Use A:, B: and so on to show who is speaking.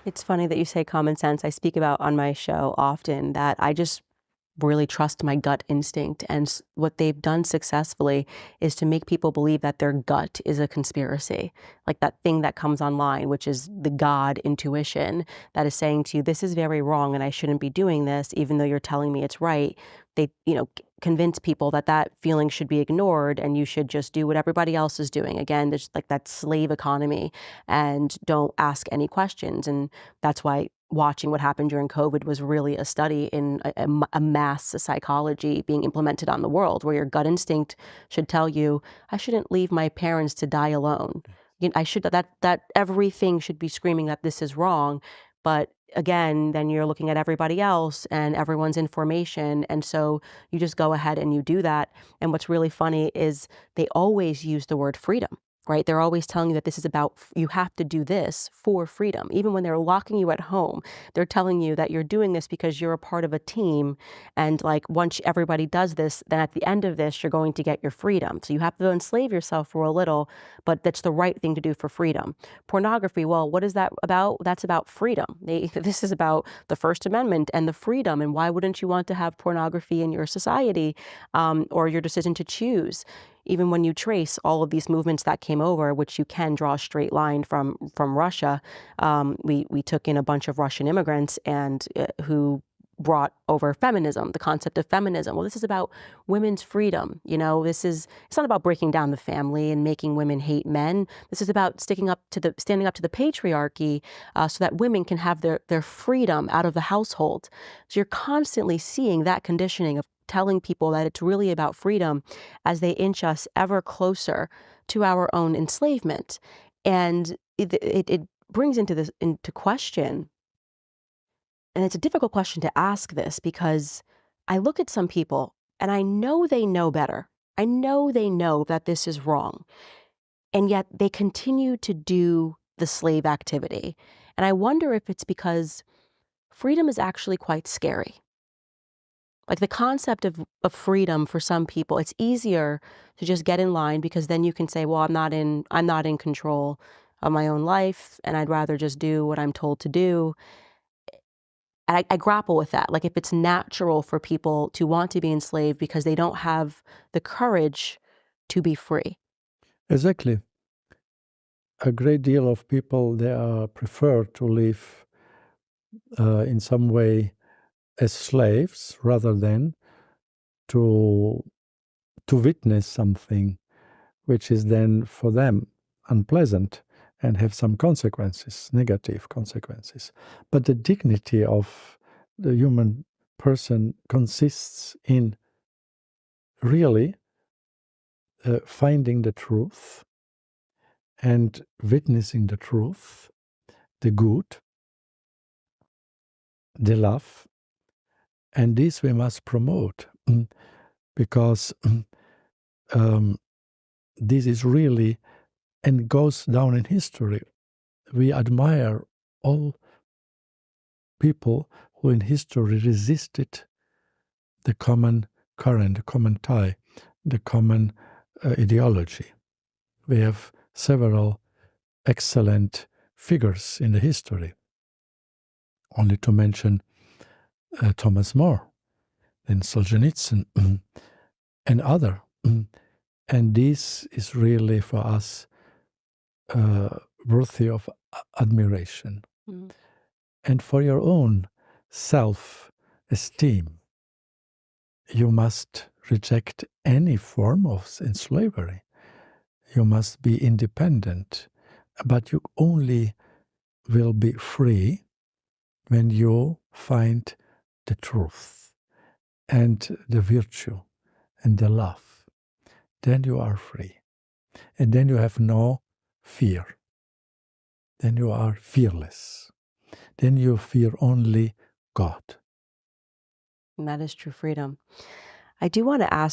A: It's funny that you say common sense. I speak about on my show often that I just really trust my gut instinct. And what they've done successfully is to make people believe that their gut is a conspiracy, like that thing that comes online, which is the God intuition that is saying to you, this is very wrong and I shouldn't be doing this, even though you're telling me it's right. They, convince people that that feeling should be ignored and you should just do what everybody else is doing. Again, there's like that slave economy and don't ask any questions. And that's why watching what happened during COVID was really a study in a mass psychology being implemented on the world, where your gut instinct should tell you, I shouldn't leave my parents to die alone. I should that everything should be screaming that this is wrong. But again, then you're looking at everybody else and everyone's information. And so you just go ahead and you do that. And what's really funny is they always use the word freedom. Right? They're always telling you that this is about, you have to do this for freedom. Even when they're locking you at home, they're telling you that you're doing this because you're a part of a team. And like, once everybody does this, then at the end of this, you're going to get your freedom. So you have to enslave yourself for a little, but that's the right thing to do for freedom. Pornography, well, what is that about? That's about freedom. This is about the First Amendment and the freedom. And why wouldn't you want to have pornography in your society, or your decision to choose? Even when you trace all of these movements that came over, which you can draw a straight line from Russia, we took in a bunch of Russian immigrants and who brought over feminism, the concept of feminism. Well, this is about women's freedom. It's not about breaking down the family and making women hate men. This is about standing up to the patriarchy, so that women can have their freedom out of the household. So you're constantly seeing that conditioning of telling people that it's really about freedom as they inch us ever closer to our own enslavement. And it brings into question, and it's a difficult question to ask this, because I look at some people and I know they know better. I know they know that this is wrong, and yet they continue to do the slave activity. And I wonder if it's because freedom is actually quite scary. Like the concept of freedom for some people, it's easier to just get in line because then you can say, well, I'm not in control of my own life and I'd rather just do what I'm told to do. And I grapple with that. Like if it's natural for people to want to be enslaved because they don't have the courage to be free.
B: Exactly. A great deal of people, they prefer to live in some way as slaves rather than to witness something which is then for them unpleasant and have some consequences, negative consequences. But the dignity of the human person consists in really finding the truth and witnessing the truth, the good, the love, and this we must promote because this is really, and goes down in history. We admire all people who in history resisted the common current, the common tie, the common ideology. We have several excellent figures in the history. Only to mention Thomas More, then Solzhenitsyn, and other. And this is really for us worthy of admiration.
A: Mm.
B: And for your own self-esteem, you must reject any form of slavery. You must be independent, but you only will be free when you find the truth and the virtue and the love. Then you are free. And then you have no fear. Then you are fearless. Then you fear only God.
A: And that is true freedom. I do want to ask